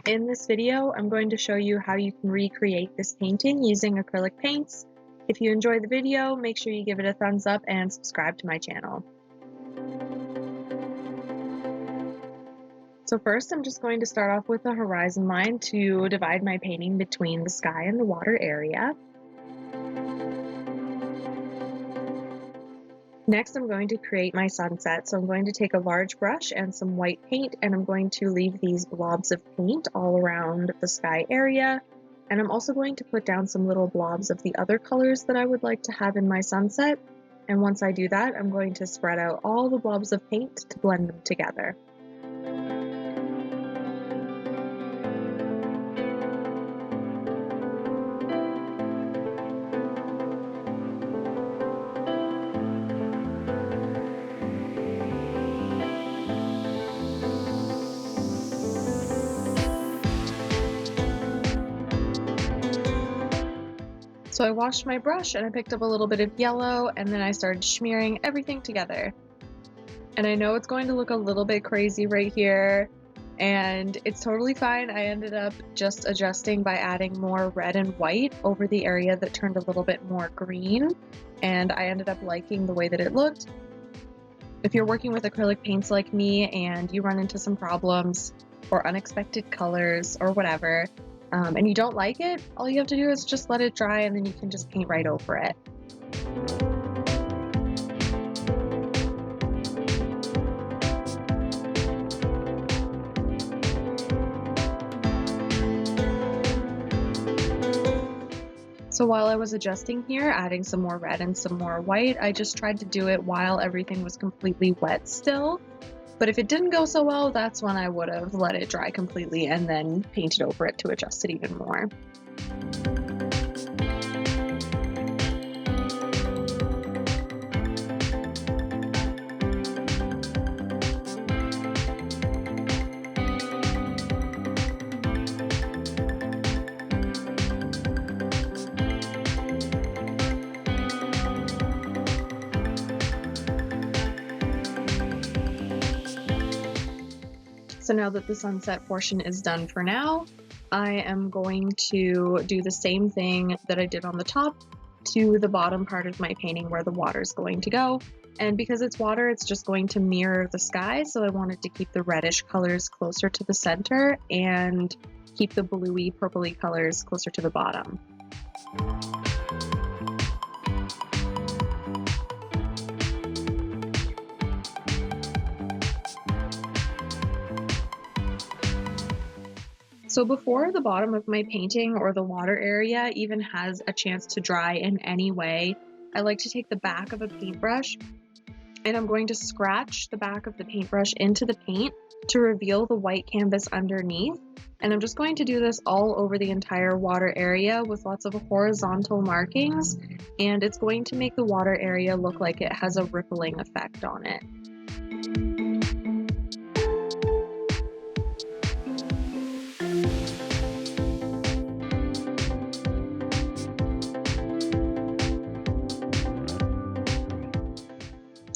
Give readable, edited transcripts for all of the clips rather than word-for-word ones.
In this video, I'm going to show you how you can recreate this painting using acrylic paints. If you enjoyed the video, make sure you give it a thumbs up and subscribe to my channel. So first, I'm just going to start off with a horizon line to divide my painting between the sky and the water area. Next, I'm going to create my sunset. So I'm going to take a large brush and some white paint, and I'm going to leave these blobs of paint all around the sky area. And I'm also going to put down some little blobs of the other colors that I would like to have in my sunset. And once I do that, I'm going to spread out all the blobs of paint to blend them together. So I washed my brush and I picked up a little bit of yellow, and then I started smearing everything together. And I know it's going to look a little bit crazy right here, and it's totally fine. I ended up just adjusting by adding more red and white over the area that turned a little bit more green, and I ended up liking the way that it looked. If you're working with acrylic paints like me and you run into some problems or unexpected colors or whatever, and you don't like it, all you have to do is just let it dry, and then you can just paint right over it. So while I was adjusting here, adding some more red and some more white, I just tried to do it while everything was completely wet still. But if it didn't go so well, that's when I would have let it dry completely and then painted over it to adjust it even more. So now that the sunset portion is done for now, I am going to do the same thing that I did on the top to the bottom part of my painting where the water is going to go. And because it's water, it's just going to mirror the sky, so I wanted to keep the reddish colors closer to the center and keep the bluey, purpley colors closer to the bottom. So before the bottom of my painting or the water area even has a chance to dry in any way, I like to take the back of a paintbrush and I'm going to scratch the back of the paintbrush into the paint to reveal the white canvas underneath. And I'm just going to do this all over the entire water area with lots of horizontal markings, and it's going to make the water area look like it has a rippling effect on it.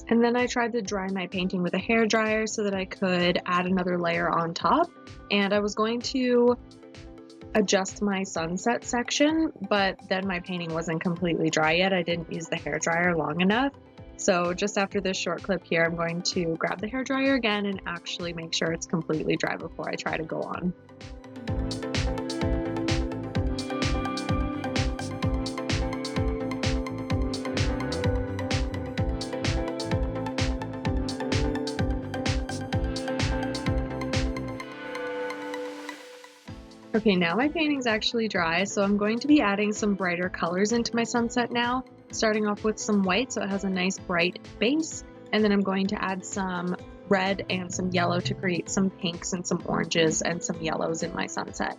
And then I tried to dry my painting with a hairdryer so that I could add another layer on top. And I was going to adjust my sunset section, but then my painting wasn't completely dry yet. I didn't use the hairdryer long enough. So just after this short clip here, I'm going to grab the hairdryer again and actually make sure it's completely dry before I try to go on. Okay, now my painting's actually dry, so I'm going to be adding some brighter colors into my sunset now, starting off with some white so it has a nice bright base, and then I'm going to add some red and some yellow to create some pinks and some oranges and some yellows in my sunset.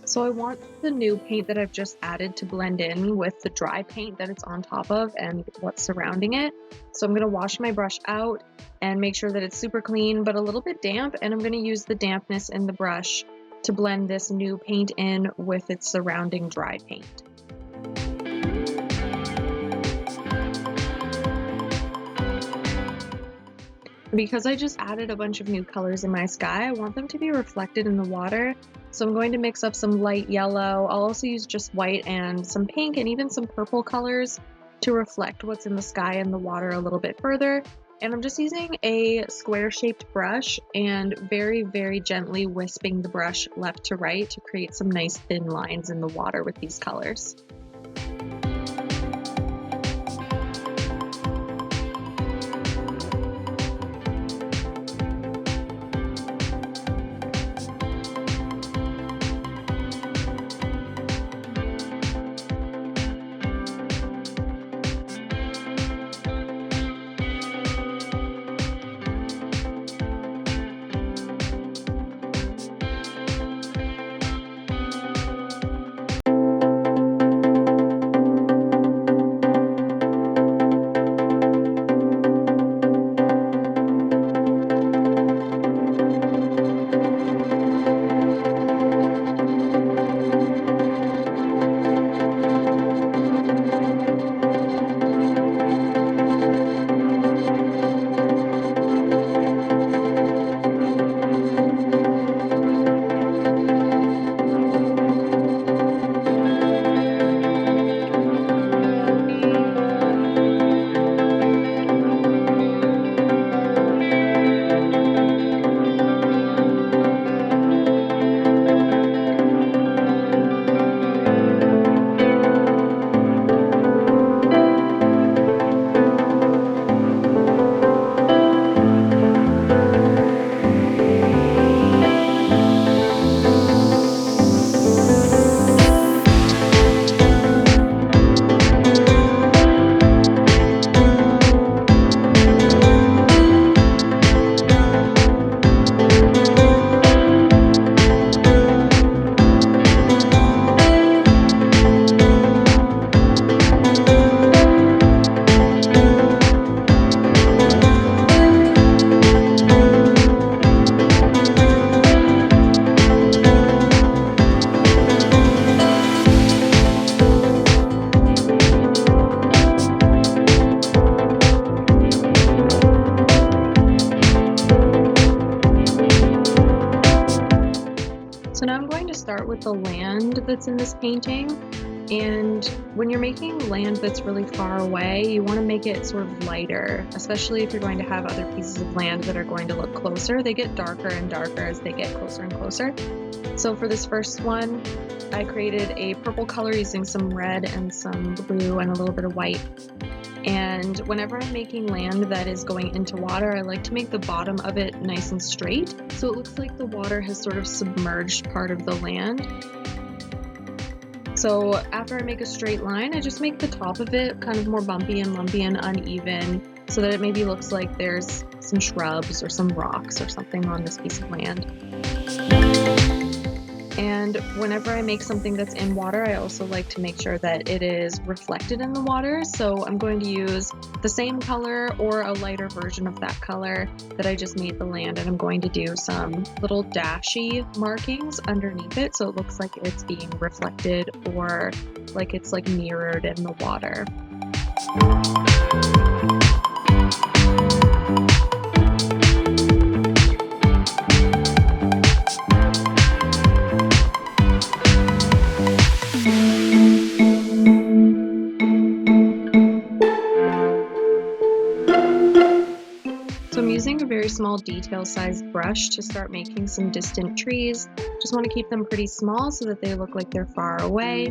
So I want the new paint that I've just added to blend in with the dry paint that it's on top of and what's surrounding it. So I'm going to wash my brush out and make sure that it's super clean but a little bit damp, and I'm going to use the dampness in the brush to blend this new paint in with its surrounding dry paint. Because I just added a bunch of new colors in my sky, I want them to be reflected in the water. So I'm going to mix up some light yellow. I'll also use just white and some pink and even some purple colors to reflect what's in the sky and the water a little bit further. And I'm just using a square-shaped brush and very, very gently wisping the brush left to right to create some nice thin lines in the water with these colors. So now I'm going to start with the land that's in this painting, and when you're making land that's really far away, you want to make it sort of lighter, especially if you're going to have other pieces of land that are going to look closer. They get darker and darker as they get closer and closer. So for this first one, I created a purple color using some red and some blue and a little bit of white. And whenever I'm making land that is going into water, I like to make the bottom of it nice and straight, so it looks like the water has sort of submerged part of the land. So after I make a straight line, I just make the top of it kind of more bumpy and lumpy and uneven, so that it maybe looks like there's some shrubs or some rocks or something on this piece of land. And whenever I make something that's in water, I also like to make sure that it is reflected in the water. So I'm going to use the same color or a lighter version of that color that I just made the land, and I'm going to do some little dashy markings underneath it so it looks like it's being reflected or like it's like mirrored in the water. So I'm using a very small detail-sized brush to start making some distant trees. Just want to keep them pretty small so that they look like they're far away.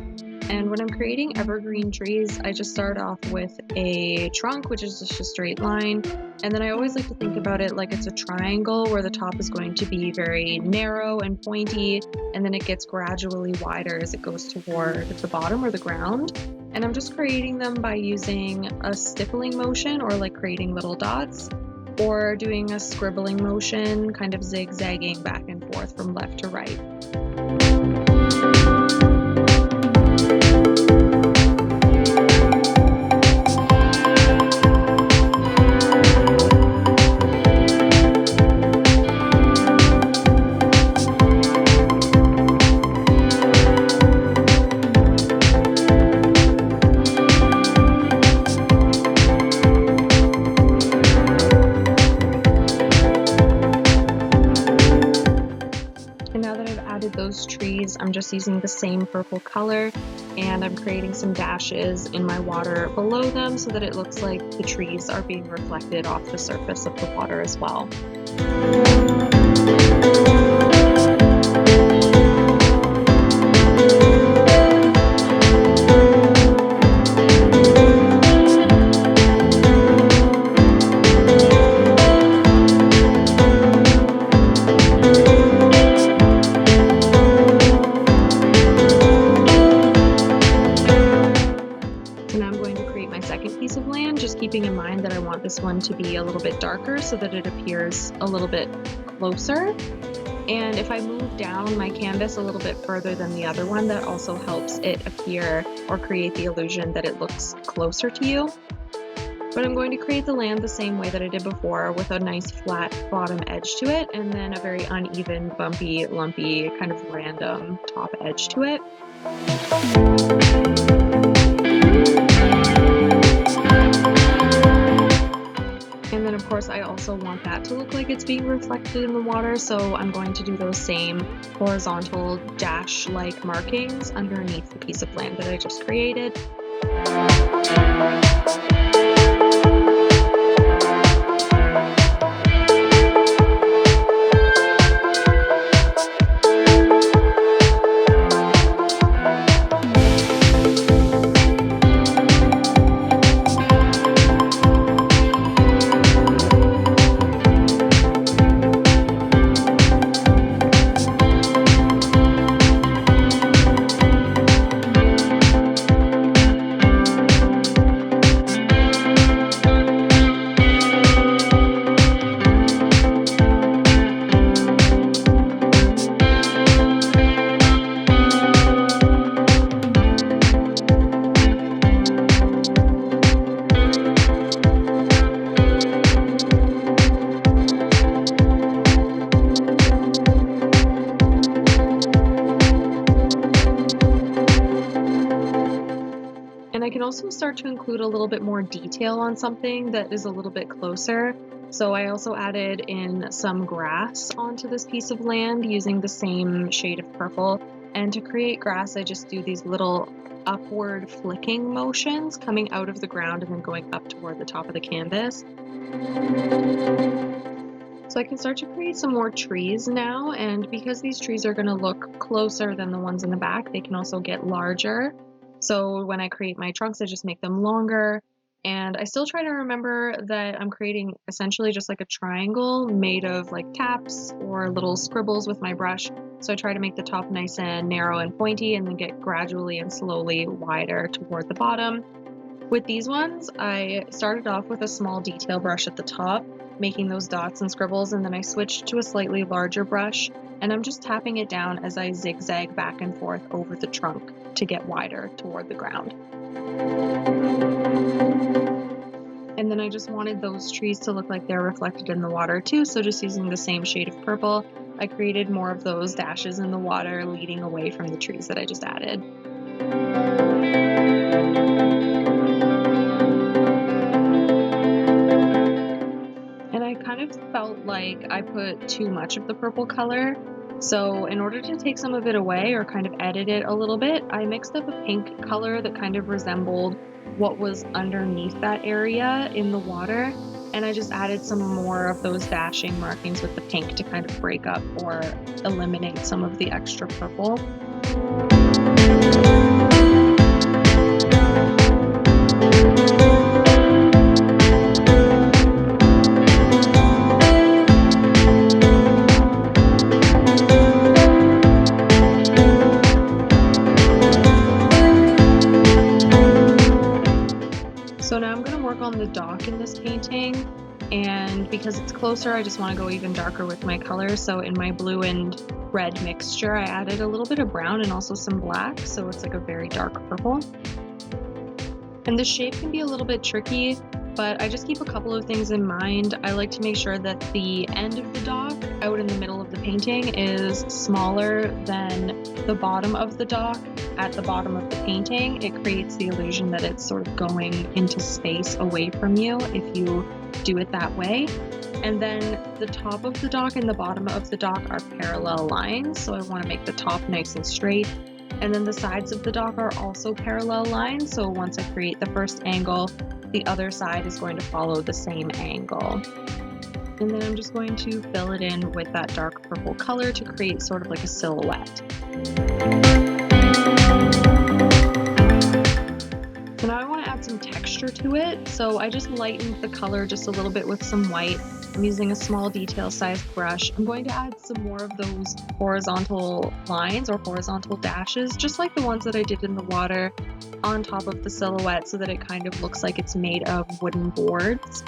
And when I'm creating evergreen trees, I just start off with a trunk, which is just a straight line. And then I always like to think about it like it's a triangle where the top is going to be very narrow and pointy, and then it gets gradually wider as it goes toward the bottom or the ground. And I'm just creating them by using a stippling motion or like creating little dots, or doing a scribbling motion, kind of zigzagging back and forth from left to right. just using the same purple color, and I'm creating some dashes in my water below them so that it looks like the trees are being reflected off the surface of the water as well. Keeping in mind that I want this one to be a little bit darker so that it appears a little bit closer. And if I move down my canvas a little bit further than the other one, that also helps it appear or create the illusion that it looks closer to you. But I'm going to create the land the same way that I did before, with a nice flat bottom edge to it, and then a very uneven, bumpy, lumpy, kind of random top edge to it. And then of course I also want that to look like it's being reflected in the water, so I'm going to do those same horizontal dash-like markings underneath the piece of land that I just created. I can also start to include a little bit more detail on something that is a little bit closer. So I also added in some grass onto this piece of land using the same shade of purple. And to create grass, I just do these little upward flicking motions coming out of the ground and then going up toward the top of the canvas. So I can start to create some more trees now, and because these trees are going to look closer than the ones in the back, they can also get larger. So when I create my trunks, I just make them longer, and I still try to remember that I'm creating essentially just like a triangle made of like taps or little scribbles with my brush. So I try to make the top nice and narrow and pointy, and then get gradually and slowly wider toward the bottom. With these ones, I started off with a small detail brush at the top, making those dots and scribbles, and then I switched to a slightly larger brush, and I'm just tapping it down as I zigzag back and forth over the trunk to get wider toward the ground. And then I just wanted those trees to look like they're reflected in the water too, so just using the same shade of purple, I created more of those dashes in the water leading away from the trees that I just added. And I kind of felt like I put too much of the purple color, so in order to take some of it away or kind of edit it a little bit, I mixed up a pink color that kind of resembled what was underneath that area in the water, and I just added some more of those dashing markings with the pink to kind of break up or eliminate some of the extra purple. So now I'm going to work on the dock in this painting, and because it's closer, I just want to go even darker with my colors. So in my blue and red mixture, I added a little bit of brown and also some black, so it's like a very dark purple. And the shape can be a little bit tricky, but I just keep a couple of things in mind. I like to make sure that the end of the dock out in the middle of the painting is smaller than the bottom of the dock at the bottom of the painting, it creates the illusion that it's sort of going into space away from you if you do it that way. And then the top of the dock and the bottom of the dock are parallel lines, so I want to make the top nice and straight. And then the sides of the dock are also parallel lines, so once I create the first angle, the other side is going to follow the same angle. And then I'm just going to fill it in with that dark purple color to create sort of like a silhouette. So now I want to add some texture to it, so I just lightened the color just a little bit with some white. I'm using a small detail-sized brush. I'm going to add some more of those horizontal lines or horizontal dashes, just like the ones that I did in the water, on top of the silhouette so that it kind of looks like it's made of wooden boards.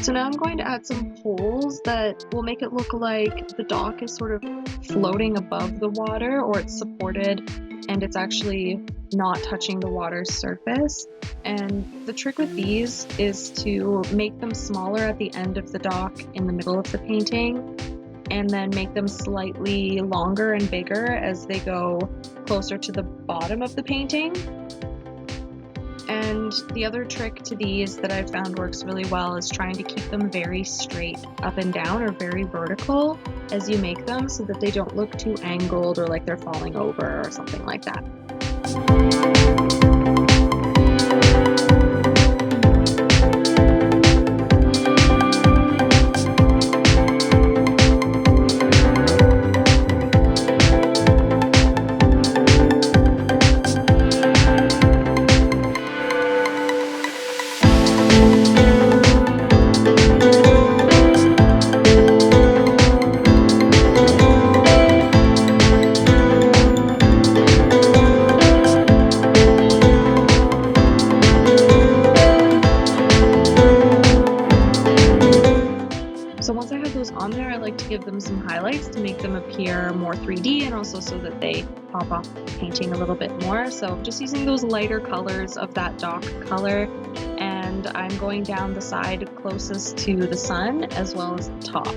So now I'm going to add some holes that will make it look like the dock is sort of floating above the water, or it's supported and it's actually not touching the water's surface. And the trick with these is to make them smaller at the end of the dock in the middle of the painting, and then make them slightly longer and bigger as they go closer to the bottom of the painting. And the other trick to these that I've found works really well is trying to keep them very straight up and down, or very vertical as you make them, so that they don't look too angled or like they're falling over or something like that. So once I have those on there, I like to give them some highlights to make them appear more 3D, and also so that they pop off the painting a little bit more. So just using those lighter colors of that dock color, and I'm going down the side closest to the sun as well as the top.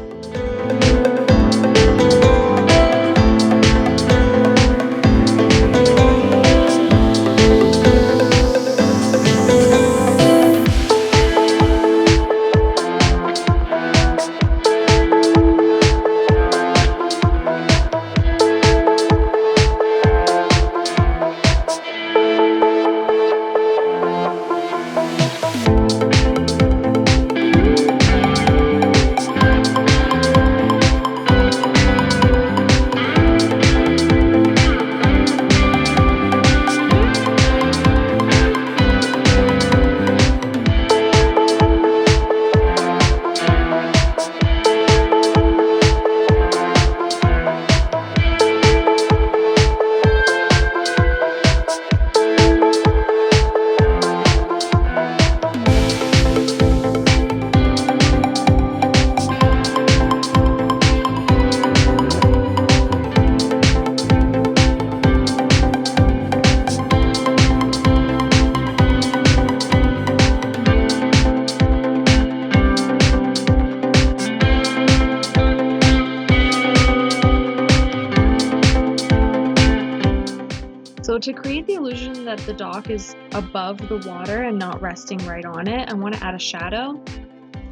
So to create the illusion that the dock is above the water and not resting right on it, I want to add a shadow.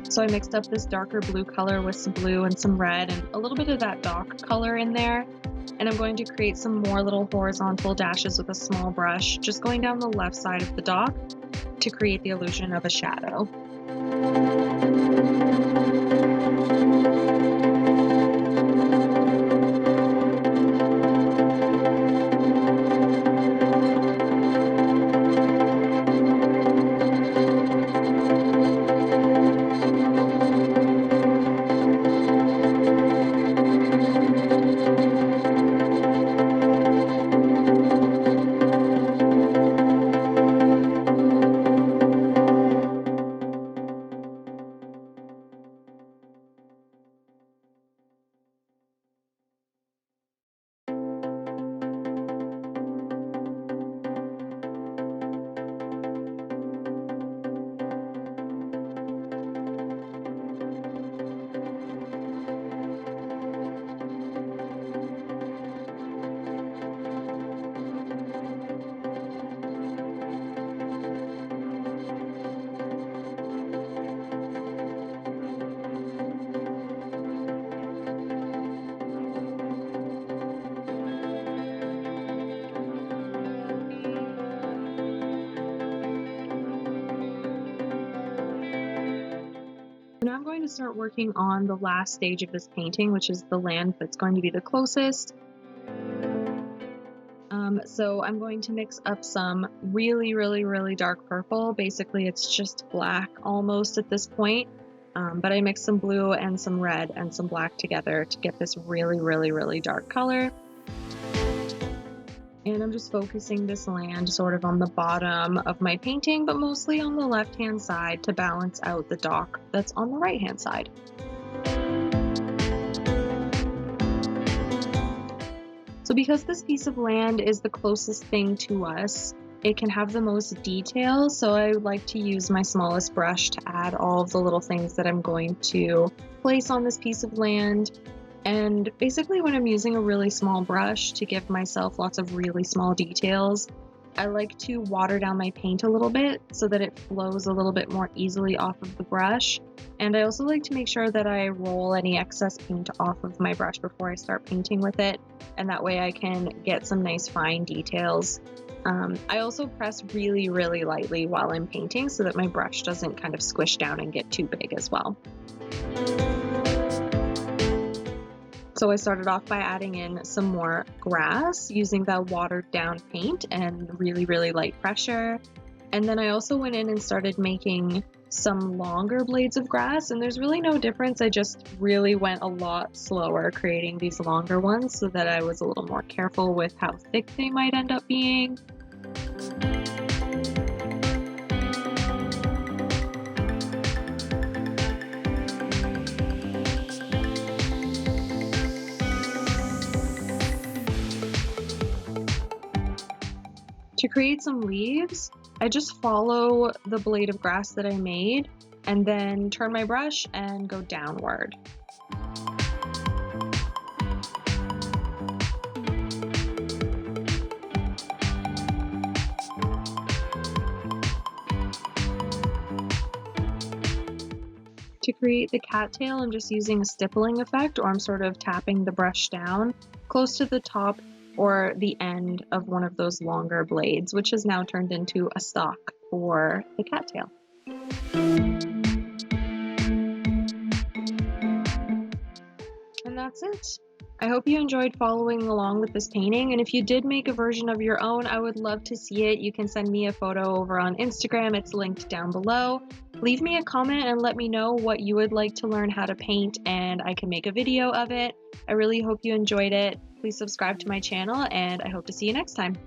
So I mixed up this darker blue color with some blue and some red and a little bit of that dock color in there. And I'm going to create some more little horizontal dashes with a small brush, just going down the left side of the dock to create the illusion of a shadow. to start working on the last stage of this painting, which is the land that's going to be the closest. So I'm going to mix up some really dark purple. Basically, it's just black almost at this point. But I mixed some blue and some red and some black together to get this really dark color. And I'm just focusing this land sort of on the bottom of my painting, but mostly on the left-hand side to balance out the dock that's on the right-hand side. So because this piece of land is the closest thing to us, it can have the most detail, so I like to use my smallest brush to add all of the little things that I'm going to place on this piece of land. And basically when I'm using a really small brush to give myself lots of really small details, I like to water down my paint a little bit so that it flows a little bit more easily off of the brush. And I also like to make sure that I roll any excess paint off of my brush before I start painting with it, and that way I can get some nice fine details. I also press really lightly while I'm painting so that my brush doesn't kind of squish down and get too big as well. So I started off by adding in some more grass using that watered down paint and really light pressure. And then I also went in and started making some longer blades of grass, and there's really no difference. I just really went a lot slower creating these longer ones so that I was a little more careful with how thick they might end up being. To create some leaves, I just follow the blade of grass that I made and then turn my brush and go downward. To create the cattail, I'm just using a stippling effect, or I'm sort of tapping the brush down close to the top or the end of one of those longer blades, which has now turned into a stalk for the cattail. And that's it. I hope you enjoyed following along with this painting, and if you did make a version of your own, I would love to see it. You can send me a photo over on Instagram, it's linked down below. Leave me a comment and let me know what you would like to learn how to paint, and I can make a video of it. I really hope you enjoyed it. Please subscribe to my channel, and I hope to see you next time.